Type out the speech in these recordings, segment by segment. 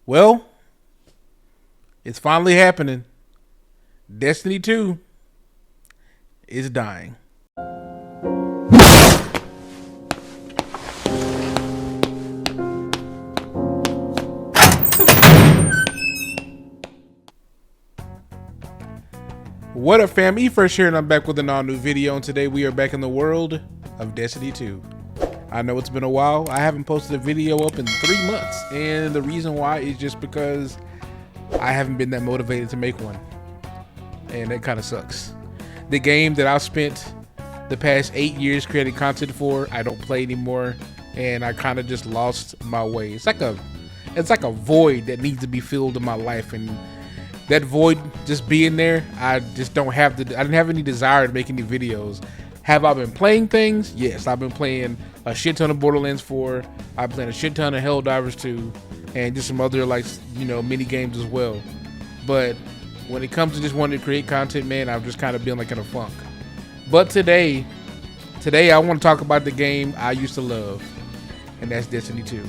Well, it's finally happening. Destiny 2 is dying. What up, fam? E-First here, and I'm back with an all-new video, and today we are back in the world of Destiny 2. I know it's been a while. I haven't posted a video up in 3 months, and the reason why is just because I haven't been that motivated to make one, and that kind of sucks. The game that I've spent the past 8 years creating content for, I don't play anymore, and I kind of just lost my way. It's like a void that needs to be filled in my life, and that void just being there, I just don't have I didn't have any desire to make any videos. Have I been playing things? Yes, I've been playing a shit ton of Borderlands 4. I've been playing a shit ton of Helldivers 2, and just some other mini games as well. But when it comes to just wanting to create content, man, I've just kind of been like in a funk. But today I want to talk about the game I used to love, and that's Destiny 2.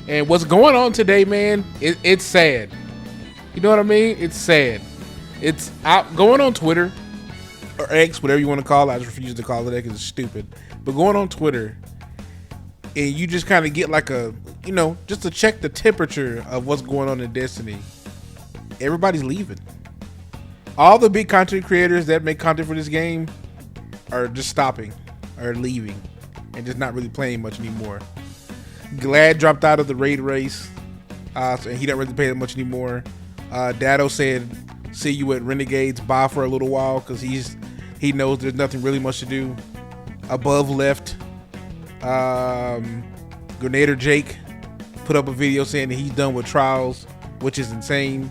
And what's going on today, man? It's sad. You know what I mean? It's sad. It's out going on Twitter or X, whatever you want to call it. I just refuse to call it that because it's stupid. But going on Twitter, and you just kind of get like just to check the temperature of what's going on in Destiny. Everybody's leaving. All the big content creators that make content for this game are just stopping, or leaving, and just not really playing much anymore. Glad dropped out of the raid race, and he don't really play that much anymore. Dado said, "See you at Renegades. Bye for a little while," because he knows there's nothing really much to do. Above left. Grenadier Jake put up a video saying that he's done with Trials, which is insane.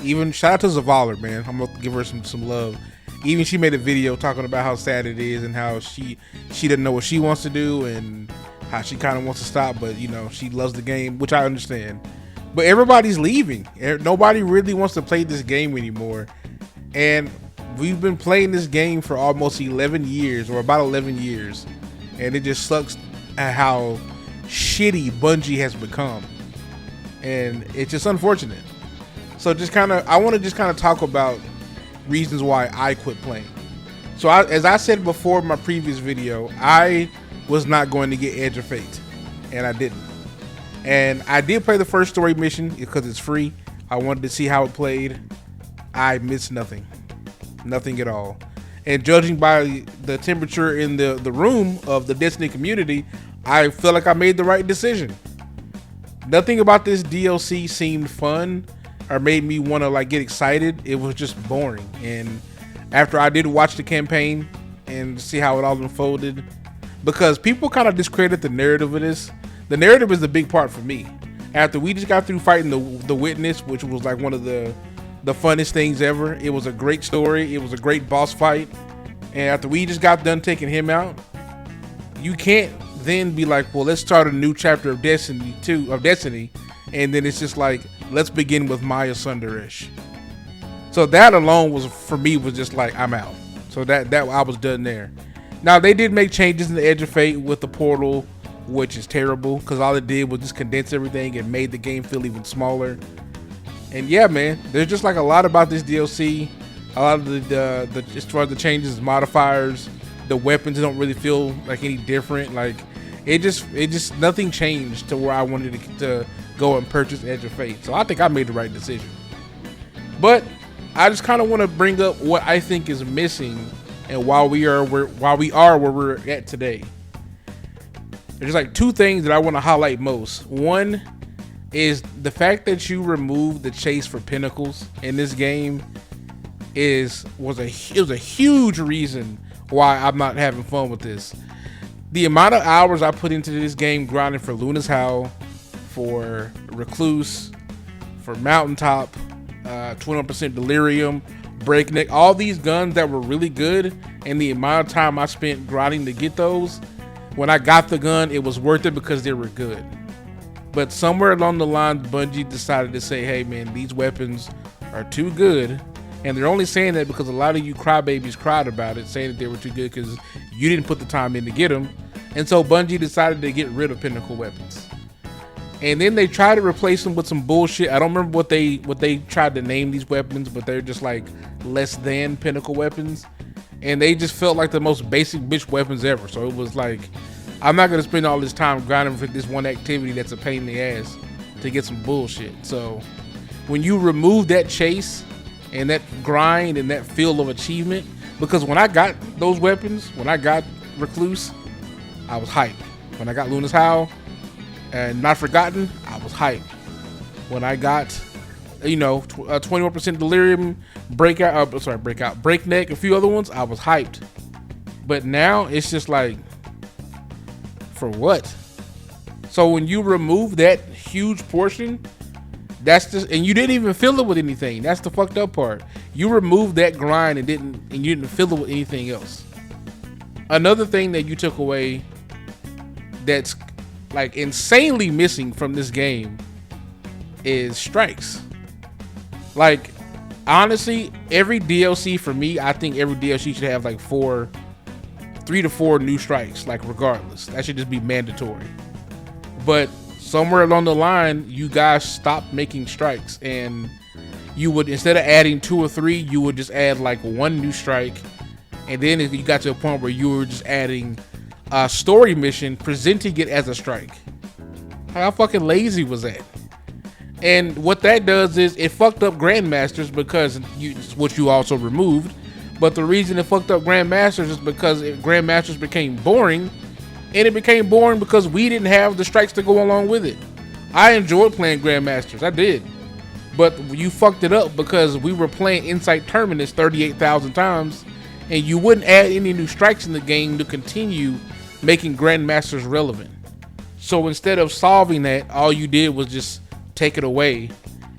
Even shout out to Zavaler, man. I'm gonna give her some love. Even she made a video talking about how sad it is and how she doesn't know what she wants to do and how she kind of wants to stop, but she loves the game, which I understand. But everybody's leaving. Nobody really wants to play this game anymore. And we've been playing this game for almost 11 years, or about 11 years. And it just sucks at how shitty Bungie has become. And it's just unfortunate. So I want to just kind of talk about reasons why I quit playing. So as I said before in my previous video, I was not going to get Edge of Fate. And I didn't. And I did play the first story mission because it's free. I wanted to see how it played. I missed nothing. Nothing at all. And judging by the temperature in the room of the Destiny community, I feel like I made the right decision. Nothing about this DLC seemed fun or made me want to get excited. It was just boring. And after I did watch the campaign and see how it all unfolded, because people kind of discredit the narrative of this. The narrative is the big part for me. After we just got through fighting the Witness, which was like one of the funnest things ever. It was a great story. It was a great boss fight. And after we just got done taking him out, you can't then be like, well, let's start a new chapter of Destiny 2 and then it's just like, let's begin with Maya Sundaresh. So that alone was just like, I'm out. So that I was done there. Now they did make changes in the Edge of Fate with the portal, which is terrible because all it did was just condense everything and made the game feel even smaller. And yeah, man, there's just like a lot about this DLC. A lot of the as far as the changes, modifiers, the weapons don't really feel like any different. Like it just nothing changed to where I wanted to go and purchase Edge of Fate. So I think I made the right decision. But I just kind of want to bring up what I think is missing and why we are where we're at today. There's like two things that I want to highlight most. One is the fact that you removed the chase for pinnacles in this game was a huge reason why I'm not having fun with this. The amount of hours I put into this game grinding for Luna's Howl, for Recluse, for Mountaintop, 21% Delirium, Breakneck, all these guns that were really good, and the amount of time I spent grinding to get those. When I got the gun, it was worth it because they were good. But somewhere along the line, Bungie decided to say, hey man, these weapons are too good. And they're only saying that because a lot of you crybabies cried about it, saying that they were too good because you didn't put the time in to get them. And so Bungie decided to get rid of pinnacle weapons. And then they try to replace them with some bullshit. I don't remember what they tried to name these weapons, but they're just like less than pinnacle weapons. And they just felt like the most basic bitch weapons ever. So it was like, I'm not gonna spend all this time grinding for this one activity that's a pain in the ass to get some bullshit. So when you remove that chase and that grind and that feel of achievement, because when I got those weapons, when I got Recluse, I was hyped. When I got Luna's Howl and Not Forgotten, I was hyped. When I got, 21% Delirium, Breakneck, a few other ones, I was hyped. But now it's just like, for what? So when you remove that huge portion, that's just, and you didn't even fill it with anything. That's the fucked up part. You removed that grind and you didn't fill it with anything else. Another thing that you took away that's like insanely missing from this game is strikes. Like, honestly, every DLC for me, I think every DLC should have like 3 to 4 new strikes, like regardless. That should just be mandatory. But somewhere along the line, you guys stopped making strikes, and you would, instead of adding 2 or 3, you would just add like 1 new strike. And then you got to a point where you were just adding a story mission, presenting it as a strike. How fucking lazy was that? And what that does is it fucked up Grandmasters, because which you also removed. But the reason it fucked up Grandmasters is because Grandmasters became boring, and it became boring because we didn't have the strikes to go along with it. I enjoyed playing Grandmasters, I did. But you fucked it up because we were playing Insight Terminus 38,000 times, and you wouldn't add any new strikes in the game to continue making Grandmasters relevant. So instead of solving that, all you did was just take it away,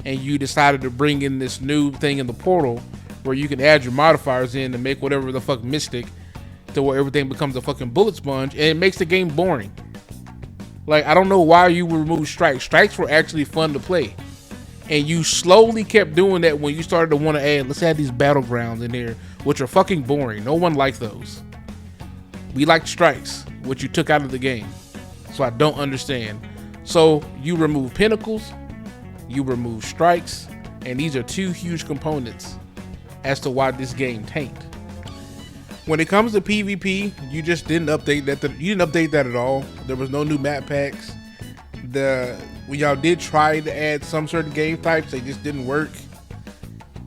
and you decided to bring in this new thing in the portal where you can add your modifiers in to make whatever the fuck mystic, to where everything becomes a fucking bullet sponge, and it makes the game boring. Like, I don't know why you would remove strikes. Strikes were actually fun to play, and you slowly kept doing that when you started to want to add, let's add these battlegrounds in there, which are fucking boring. No one liked those. We liked strikes, which you took out of the game. So I don't understand. So you remove pinnacles, you remove strikes, and these are 2 huge components as to why this game tanked. When it comes to PvP, you just didn't update that. You didn't update that at all. There was no new map packs. When y'all did try to add some certain game types, they just didn't work.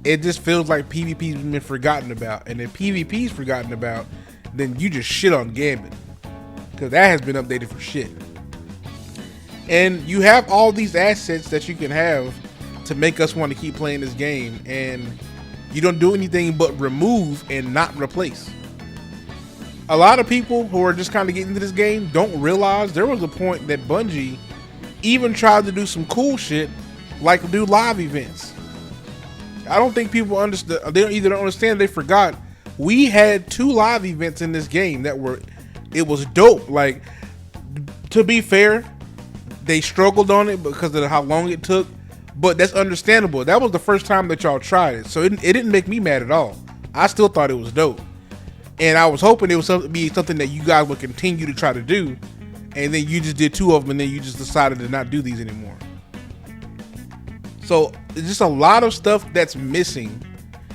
It just feels like PvP's been forgotten about. And if PvP's forgotten about, then you just shit on Gambit, because that has been updated for shit. And you have all these assets that you can have to make us want to keep playing this game, and you don't do anything but remove and not replace. A lot of people who are just kind of getting into this game don't realize there was a point that Bungie even tried to do some cool shit, like do live events. I don't think people understand. They either don't understand, they forgot. We had 2 live events in this game that it was dope. Like, to be fair, they struggled on it because of how long it took, but that's understandable. That was the first time that y'all tried it, so it didn't make me mad at all. I still thought it was dope, and I was hoping it would be something that you guys would continue to try to do, and then you just did 2 of them, and then you just decided to not do these anymore. So there's just a lot of stuff that's missing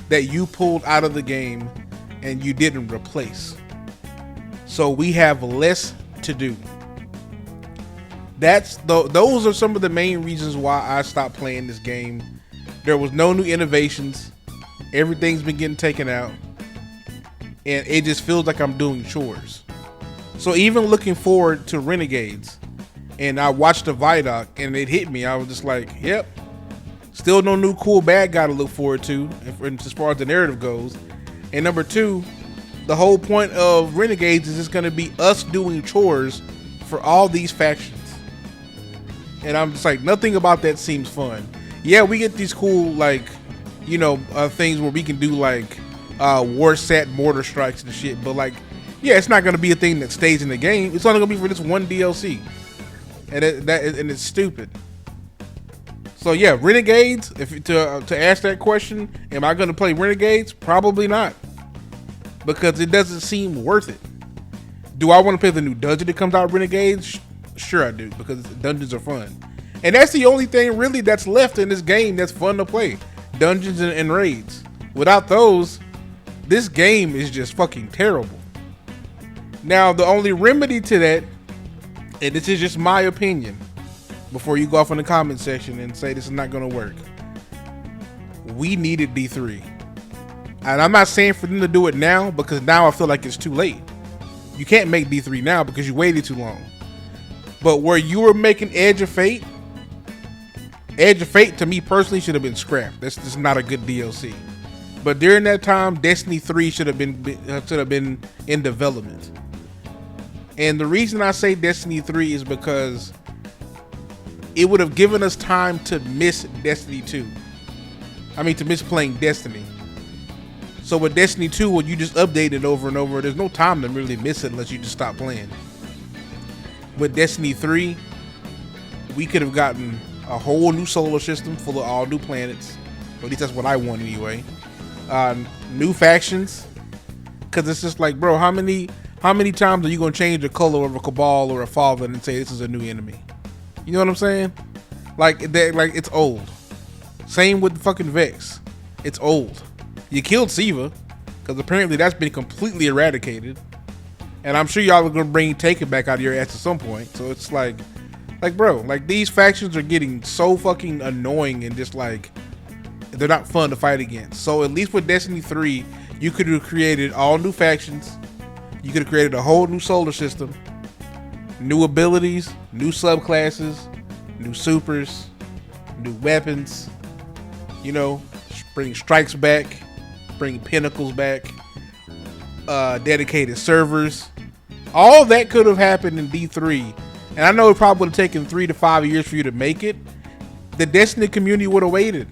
that you pulled out of the game and you didn't replace. So we have less to do. Those are some of the main reasons why I stopped playing this game. There was no new innovations. Everything's been getting taken out, and it just feels like I'm doing chores. So even looking forward to Renegades, and I watched the Vidoc, and it hit me. I was just like, yep, still no new cool bad guy to look forward to as far as the narrative goes. And number 2, the whole point of Renegades is just going to be us doing chores for all these factions. And I'm just like, nothing about that seems fun. Yeah, we get these cool, like, things where we can do like war sat mortar strikes and shit, but like, yeah, it's not going to be a thing that stays in the game. It's only going to be for this one DLC, and it's stupid. So yeah, Renegades. To ask that question, am I going to play Renegades? Probably not, because it doesn't seem worth it. Do I want to play the new dungeon that comes out, Renegades? Sure I do, because dungeons are fun. And that's the only thing really that's left in this game that's fun to play. Dungeons and raids. Without those, this game is just fucking terrible. Now, the only remedy to that, and this is just my opinion, before you go off in the comment section and say this is not going to work, we needed D3. And I'm not saying for them to do it now, because now I feel like it's too late. You can't make D3 now because you waited too long. But where you were making Edge of Fate to me personally should have been scrapped. That's just not a good DLC. But during that time, Destiny 3 should have been in development. And the reason I say Destiny 3 is because it would have given us time to miss Destiny 2. I mean, to miss playing Destiny. So with Destiny 2, when you just update it over and over, there's no time to really miss it unless you just stop playing. With Destiny 3, we could have gotten a whole new solar system full of all new planets. Or at least that's what I want anyway. New factions. Because it's just like, bro, how many times are you going to change the color of a Cabal or a Fallen and say this is a new enemy? You know what I'm saying? Like it's old. Same with the fucking Vex. It's old. You killed Siva, because apparently that's been completely eradicated. And I'm sure y'all are going to bring Taken back out of your ass at some point. So it's like bro, like these factions are getting so fucking annoying and just like, they're not fun to fight against. So at least with Destiny 3, you could have created all new factions. You could have created a whole new solar system, new abilities, new subclasses, new supers, new weapons, you know, bring strikes back, bring pinnacles back, dedicated servers. All that could have happened in D3. And I know it probably would have taken 3 to 5 years for you to make it. The Destiny community would have waited.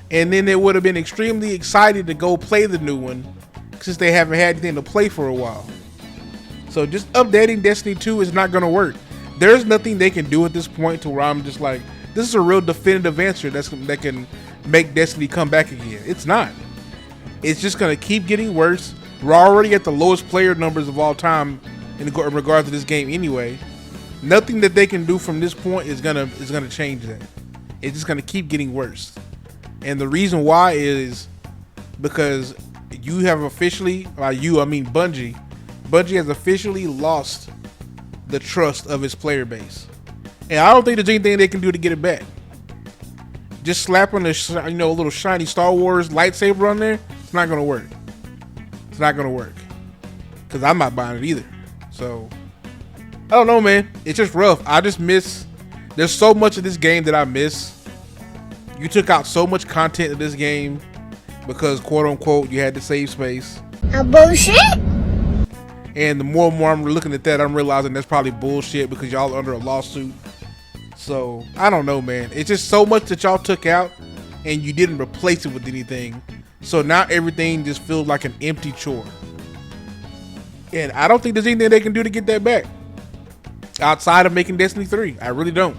And then they would have been extremely excited to go play the new one, since they haven't had anything to play for a while. So just updating Destiny 2 is not going to work. There's nothing they can do at this point to where I'm just like, this is a real definitive answer that can make Destiny come back again. It's not. It's just going to keep getting worse. We're already at the lowest player numbers of all time in regards to this game anyway. Nothing that they can do from this point is gonna change that. It's just gonna keep getting worse. And the reason why is because you have officially, by you I mean Bungie has officially lost the trust of its player base. And I don't think there's anything they can do to get it back. Just slapping a little shiny Star Wars lightsaber on there, it's not gonna work. It's not gonna work. Because I'm not buying it either. So I don't know, man. It's just rough. I just miss. There's so much of this game that I miss. You took out so much content in this game because, quote unquote, you had to save space. Bullshit. And the more and more I'm looking at that, I'm realizing that's probably bullshit because y'all are under a lawsuit. So I don't know, man. It's just so much that y'all took out and you didn't replace it with anything. So now everything just feels like an empty chore. And I don't think there's anything they can do to get that back outside of making Destiny 3. I really don't.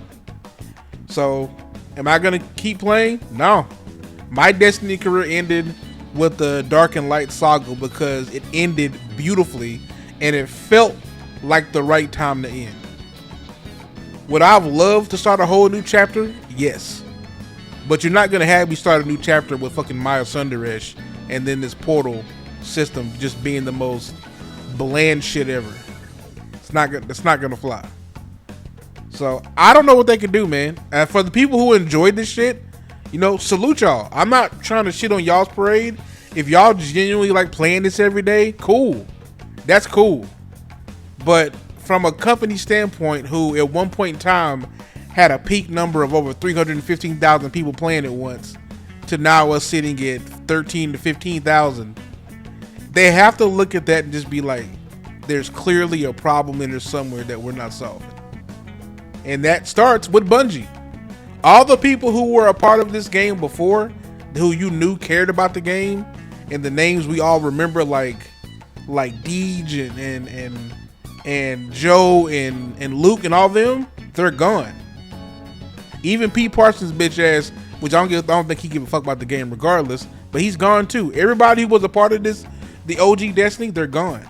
So am I gonna keep playing? No. My Destiny career ended with the Dark and Light saga because it ended beautifully and it felt like the right time to end. Would I have loved to start a whole new chapter? Yes. But you're not gonna have me start a new chapter with fucking Maya Sundaresh and then this portal system just being the most bland shit ever. It's not gonna fly. So I don't know what they can do, man. And for the people who enjoyed this shit, salute y'all. I'm not trying to shit on y'all's parade. If y'all genuinely like playing this every day, cool. That's cool. But from a company standpoint, who at one point in time had a peak number of over 315,000 people playing at once, to now us sitting at 13 to 15,000, they have to look at that and just be like, there's clearly a problem in there somewhere that we're not solving. And that starts with Bungie. All the people who were a part of this game before, who you knew cared about the game, and the names we all remember like Deej and Joe and Luke and all them, they're gone. Even Pete Parsons' bitch ass, which I don't think he give a fuck about the game regardless, but he's gone too. Everybody who was a part of this, the OG Destiny, they're gone.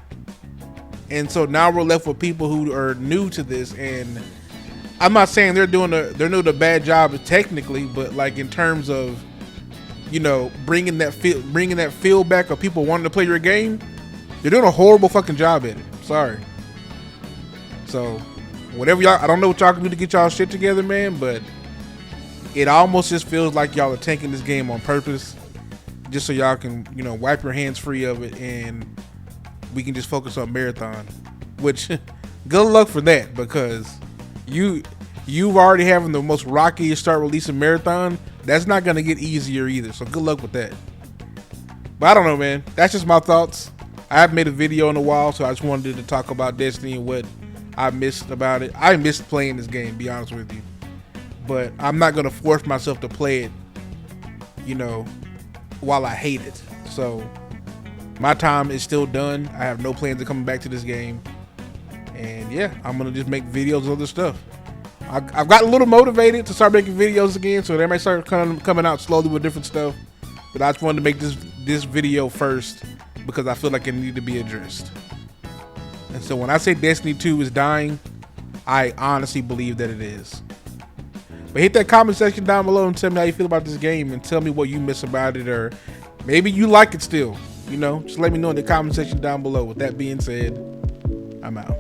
And so now we're left with people who are new to this, and I'm not saying they're doing a bad job technically, but like in terms of, you know, bringing that feel back of people wanting to play your game, they're doing a horrible fucking job at it. Sorry. So whatever y'all, I don't know what y'all can do to get y'all shit together, man, but it almost just feels like y'all are tanking this game on purpose, just so y'all can, you know, wipe your hands free of it and we can just focus on Marathon. Which, good luck for that, because you've already having the most rocky start releasing Marathon. That's not gonna get easier either. So good luck with that. But I don't know, man. That's just my thoughts. I haven't made a video in a while, so I just wanted to talk about Destiny and what I missed about it. I missed playing this game, to be honest with you. But I'm not gonna force myself to play it, you know, while I hate it. So my time is still done. I have no plans of coming back to this game. And yeah, I'm gonna just make videos of other stuff. I've gotten a little motivated to start making videos again, so they might start coming out slowly with different stuff. But I just wanted to make this video first because I feel like it needed to be addressed. And so when I say Destiny 2 is dying, I honestly believe that it is. But hit that comment section down below and tell me how you feel about this game, and tell me what you miss about it, or maybe you like it still. You know, just let me know in the comment section down below. With that being said, I'm out.